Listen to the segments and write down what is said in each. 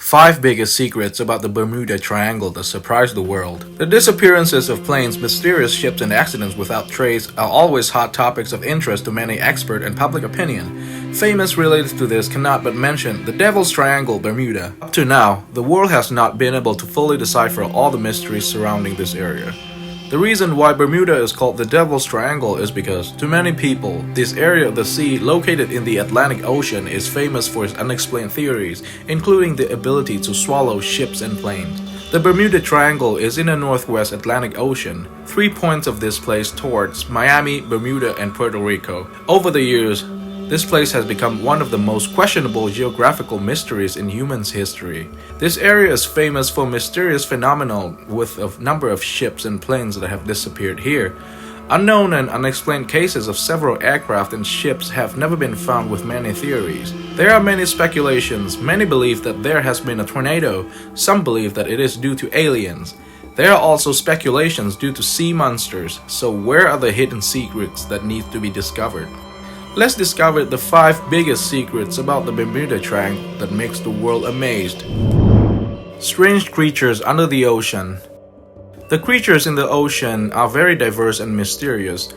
5 biggest secrets about the Bermuda Triangle that surprise the world. The disappearances of planes, mysterious ships, and accidents without trace are always hot topics of interest to many experts and public opinion. Famous related to this cannot but mention the Devil's Triangle, Bermuda. Up to now, the world has not been able to fully decipher all the mysteries surrounding this area. The reason why Bermuda is called the Devil's Triangle is because, to many people, this area of the sea located in the Atlantic Ocean is famous for its unexplained theories, including the ability to swallow ships and planes. The Bermuda Triangle is in the northwest Atlantic Ocean, 3 points of this place towards Miami, Bermuda, and Puerto Rico. Over the years, this place has become one of the most questionable geographical mysteries in human history. This area is famous for mysterious phenomena with a number of ships and planes that have disappeared here. Unknown and unexplained cases of several aircraft and ships have never been found with many theories. There are many speculations. Many believe that there has been a tornado. Some believe that it is due to aliens. There are also speculations due to sea monsters. So where are the hidden secrets that need to be discovered? Let's discover the 5 biggest secrets about the Bermuda Triangle that makes the world amazed. Strange creatures under the ocean. The creatures in the ocean are very diverse and mysterious.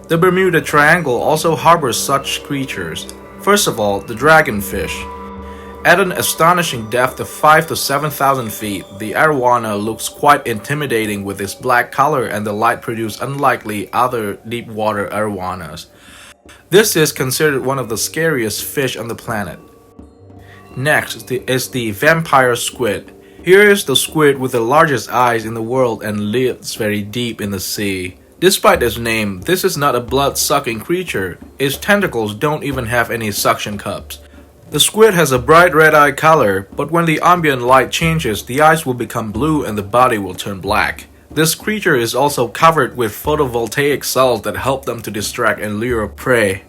The Bermuda Triangle also harbors such creatures. First of all, the dragonfish. At an astonishing depth of 5 to 7,000 feet, the arowana looks quite intimidating with its black color and the light produced unlikely other deep water arowanas. This is considered one of the scariest fish on the planet. Next is the vampire squid. Here is the squid with the largest eyes in the world and lives very deep in the sea. Despite its name, this is not a blood-sucking creature. Its tentacles don't even have any suction cups. The squid has a bright red-eye color, but when the ambient light changes, the eyes will become blue and the body will turn black. This creature is also covered with photovoltaic cells that help them to distract and lure prey.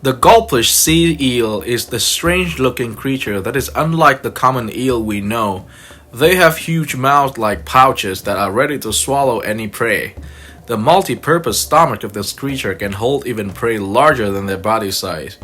The gulpfish sea eel is the strange-looking creature that is unlike the common eel we know. They have huge mouths-like pouches that are ready to swallow any prey. The multi-purpose stomach of this creature can hold even prey larger than their body size.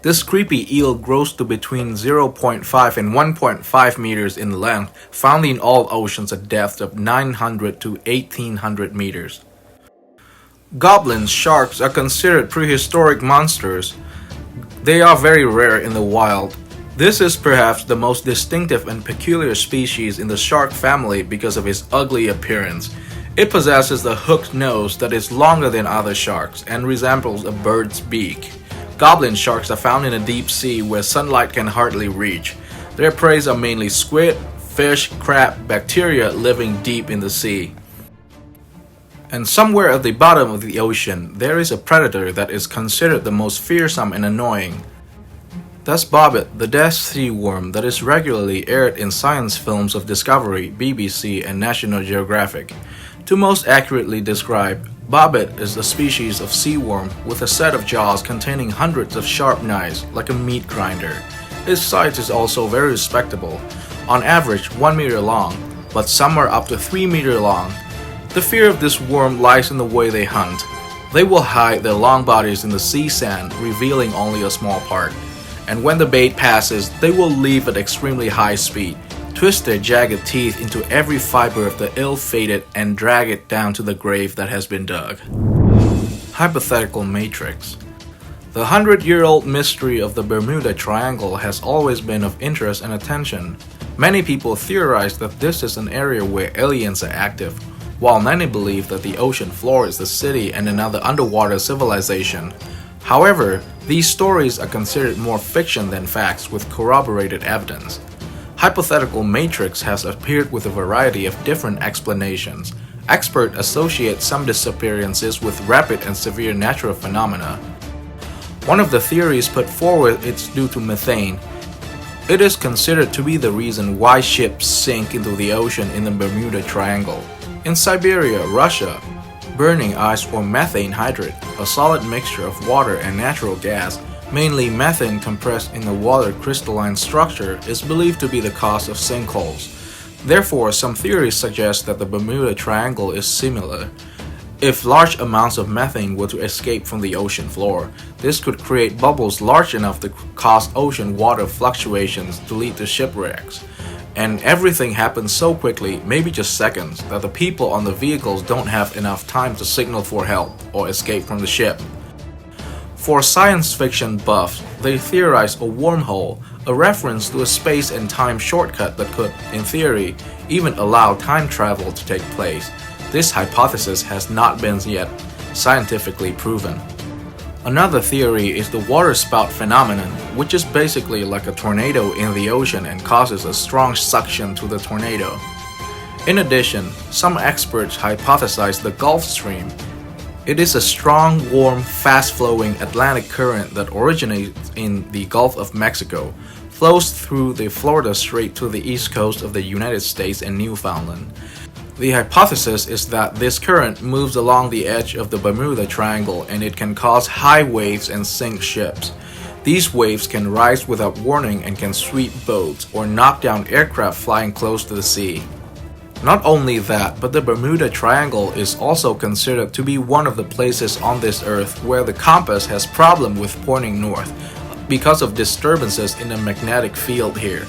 This creepy eel grows to between 0.5 and 1.5 meters in length, found in all oceans at depths of 900 to 1800 meters. Goblin sharks are considered prehistoric monsters. They are very rare in the wild. This is perhaps the most distinctive and peculiar species in the shark family because of its ugly appearance. It possesses a hooked nose that is longer than other sharks and resembles a bird's beak. Goblin sharks are found in the deep sea where sunlight can hardly reach. Their prey are mainly squid, fish, crab, bacteria living deep in the sea. And somewhere at the bottom of the ocean, there is a predator that is considered the most fearsome and annoying. That's bobbit, the death sea worm that is regularly aired in science films of Discovery, BBC, and National Geographic. To most accurately describe, bobbit is a species of sea worm with a set of jaws containing hundreds of sharp knives, like a meat grinder. Its size is also very respectable, on average 1 meter long, but some are up to 3 meter long. The fear of this worm lies in the way they hunt. They will hide their long bodies in the sea sand, revealing only a small part. And when the bait passes, they will leave at extremely high speed, twist their jagged teeth into every fiber of the ill-fated and drag it down to the grave that has been dug. Hypothetical matrix. The 100-year-old mystery of the Bermuda Triangle has always been of interest and attention. Many people theorize that this is an area where aliens are active, while many believe that the ocean floor is the city and another underwater civilization. However, these stories are considered more fiction than facts with corroborated evidence. Hypothetical matrix has appeared with a variety of different explanations. Experts associate some disappearances with rapid and severe natural phenomena. One of the theories put forward is due to methane. It is considered to be the reason why ships sink into the ocean in the Bermuda Triangle. In Siberia, Russia, burning ice or methane hydrate, a solid mixture of water and natural gas, mainly methane compressed in the water crystalline structure, is believed to be the cause of sinkholes. Therefore, some theories suggest that the Bermuda Triangle is similar. If large amounts of methane were to escape from the ocean floor, this could create bubbles large enough to cause ocean water fluctuations to lead to shipwrecks. And everything happens so quickly, maybe just seconds, that the people on the vehicles don't have enough time to signal for help or escape from the ship. For science fiction buffs, they theorize a wormhole, a reference to a space and time shortcut that could, in theory, even allow time travel to take place. This hypothesis has not been yet scientifically proven. Another theory is the waterspout phenomenon, which is basically like a tornado in the ocean and causes a strong suction to the tornado. In addition, some experts hypothesize the Gulf Stream. It is a strong, warm, fast-flowing Atlantic current that originates in the Gulf of Mexico, flows through the Florida Strait to the east coast of the United States and Newfoundland. The hypothesis is that this current moves along the edge of the Bermuda Triangle and it can cause high waves and sink ships. These waves can rise without warning and can sweep boats or knock down aircraft flying close to the sea. Not only that, but the Bermuda Triangle is also considered to be one of the places on this earth where the compass has problem with pointing north because of disturbances in the magnetic field here.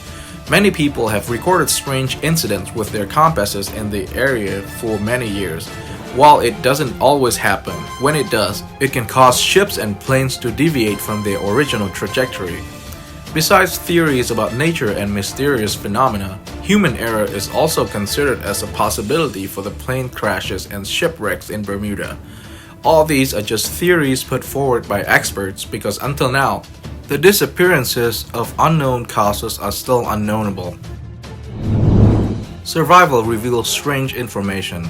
Many people have recorded strange incidents with their compasses in the area for many years. While it doesn't always happen, when it does, it can cause ships and planes to deviate from their original trajectory. Besides theories about nature and mysterious phenomena, human error is also considered as a possibility for the plane crashes and shipwrecks in Bermuda. All these are just theories put forward by experts because until now, the disappearances of unknown causes are still unknowable. Survival reveals strange information.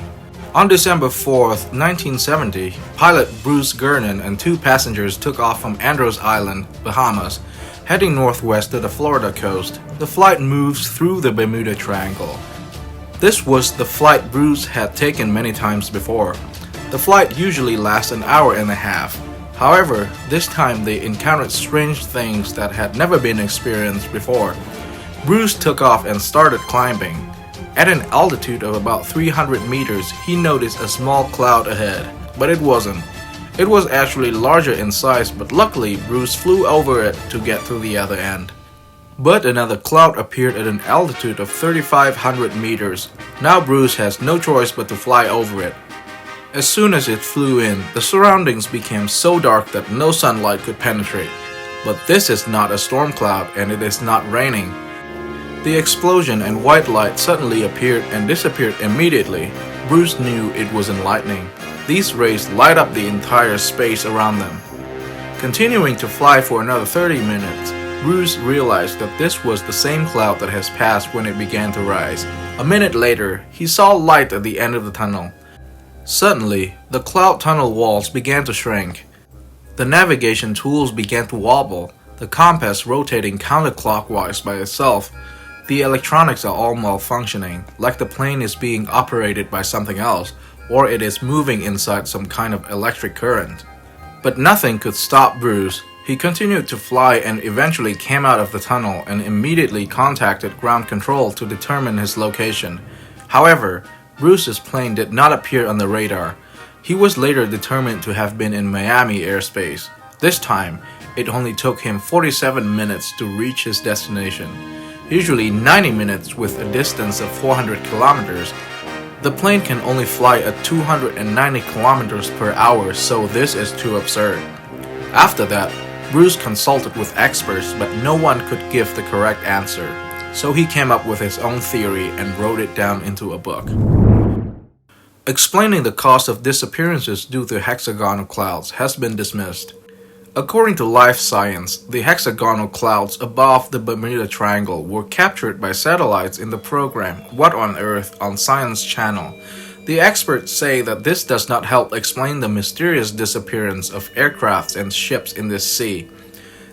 On December 4, 1970, pilot Bruce Gernon and two passengers took off from Andros Island, Bahamas, heading northwest to the Florida coast. The flight moves through the Bermuda Triangle. This was the flight Bruce had taken many times before. The flight usually lasts an hour and a half. However, this time they encountered strange things that had never been experienced before. Bruce took off and started climbing. At an altitude of about 300 meters, he noticed a small cloud ahead, but it wasn't. It was actually larger in size, but luckily Bruce flew over it to get to the other end. But another cloud appeared at an altitude of 3,500 meters. Now Bruce has no choice but to fly over it. As soon as it flew in, the surroundings became so dark that no sunlight could penetrate. But this is not a storm cloud and it is not raining. The explosion and white light suddenly appeared and disappeared immediately. Bruce knew it wasn't lightning. These rays light up the entire space around them. Continuing to fly for another 30 minutes, Bruce realized that this was the same cloud that has passed when it began to rise. A minute later, he saw light at the end of the tunnel. Suddenly, the cloud tunnel walls began to shrink. The navigation tools began to wobble, the compass rotating counterclockwise by itself. The electronics are all malfunctioning, like the plane is being operated by something else, or it is moving inside some kind of electric current. But nothing could stop Bruce. He continued to fly and eventually came out of the tunnel and immediately contacted ground control to determine his location. However, Bruce's plane did not appear on the radar. He was later determined to have been in Miami airspace. This time, it only took him 47 minutes to reach his destination. Usually 90 minutes with a distance of 400 kilometers. The plane can only fly at 290 kilometers per hour, so this is too absurd. After that, Bruce consulted with experts, but no one could give the correct answer. So he came up with his own theory and wrote it down into a book. Explaining the cause of disappearances due to hexagonal clouds has been dismissed. According to Life Science, the hexagonal clouds above the Bermuda Triangle were captured by satellites in the program What on Earth on Science Channel. The experts say that this does not help explain the mysterious disappearance of aircrafts and ships in this sea.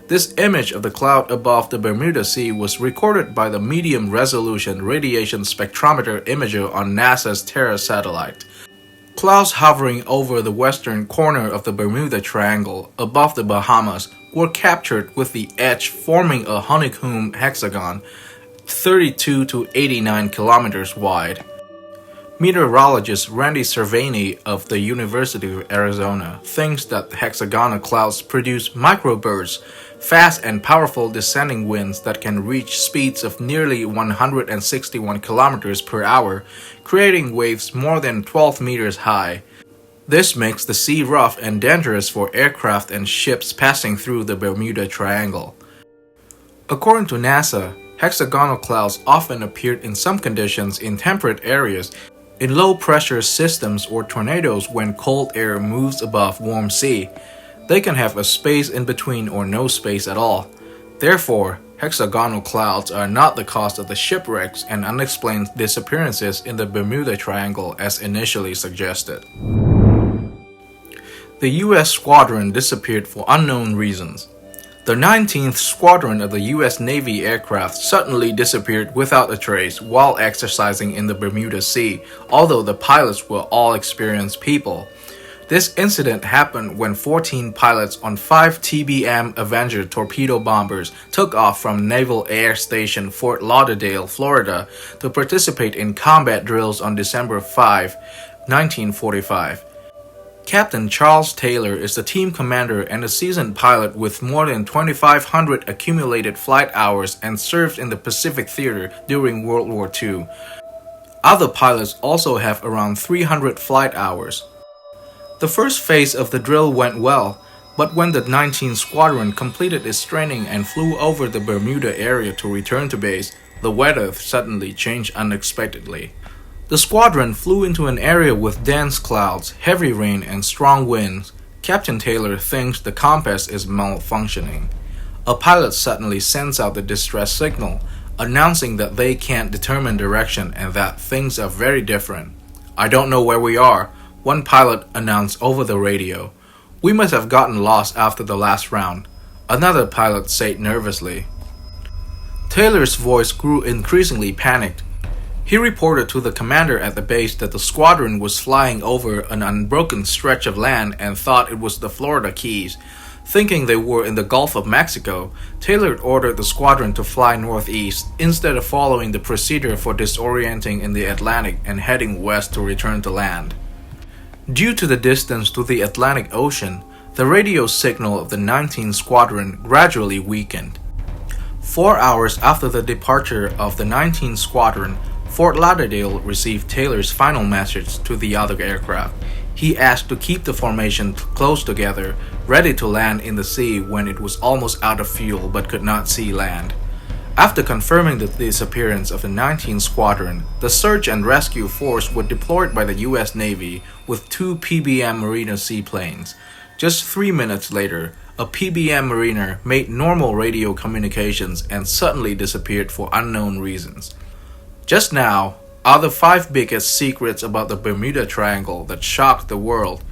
This image of the cloud above the Bermuda Sea was recorded by the medium-resolution radiation spectrometer imager on NASA's Terra satellite. Clouds hovering over the western corner of the Bermuda Triangle above the Bahamas were captured with the edge forming a honeycomb hexagon 32 to 89 kilometers wide. Meteorologist Randy Cervini of the University of Arizona thinks that hexagonal clouds produce microbursts, fast and powerful descending winds that can reach speeds of nearly 161 kilometers per hour, creating waves more than 12 meters high. This makes the sea rough and dangerous for aircraft and ships passing through the Bermuda Triangle. According to NASA, hexagonal clouds often appear in some conditions in temperate areas, in low-pressure systems or tornadoes when cold air moves above warm sea. They can have a space in between or no space at all. Therefore, hexagonal clouds are not the cause of the shipwrecks and unexplained disappearances in the Bermuda Triangle as initially suggested. The U.S. squadron disappeared for unknown reasons. The 19th Squadron of the U.S. Navy aircraft suddenly disappeared without a trace while exercising in the Bermuda Sea, although the pilots were all experienced people. This incident happened when 14 pilots on 5 TBM Avenger torpedo bombers took off from Naval Air Station Fort Lauderdale, Florida, to participate in combat drills on December 5, 1945. Captain Charles Taylor is the team commander and a seasoned pilot with more than 2,500 accumulated flight hours and served in the Pacific Theater during World War II. Other pilots also have around 300 flight hours. The first phase of the drill went well, but when the 19th Squadron completed its training and flew over the Bermuda area to return to base, the weather suddenly changed unexpectedly. The squadron flew into an area with dense clouds, heavy rain, and strong winds. Captain Taylor thinks the compass is malfunctioning. A pilot suddenly sends out the distress signal, announcing that they can't determine direction and that things are very different. "I don't know where we are," one pilot announced over the radio. "We must have gotten lost after the last round," another pilot said nervously. Taylor's voice grew increasingly panicked. He reported to the commander at the base that the squadron was flying over an unbroken stretch of land and thought it was the Florida Keys. Thinking they were in the Gulf of Mexico, Taylor ordered the squadron to fly northeast instead of following the procedure for disorienting in the Atlantic and heading west to return to land. Due to the distance to the Atlantic Ocean, the radio signal of the 19th Squadron gradually weakened. 4 hours after the departure of the 19th Squadron, Fort Lauderdale received Taylor's final message to the other aircraft. He asked to keep the formation close together, ready to land in the sea when it was almost out of fuel but could not see land. After confirming the disappearance of the 19th Squadron, the search and rescue force were deployed by the U.S. Navy with 2 PBM Mariner seaplanes. Just 3 minutes later, a PBM Mariner made normal radio communications and suddenly disappeared for unknown reasons. Just now are the 5 biggest secrets about the Bermuda Triangle that shocked the world.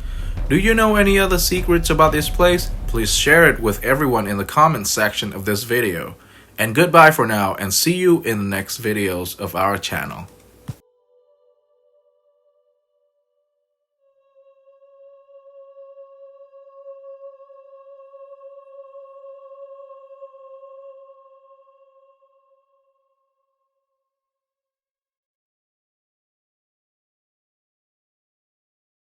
Do you know any other secrets about this place? Please share it with everyone in the comments section of this video. And goodbye for now, and see you in the next videos of our channel.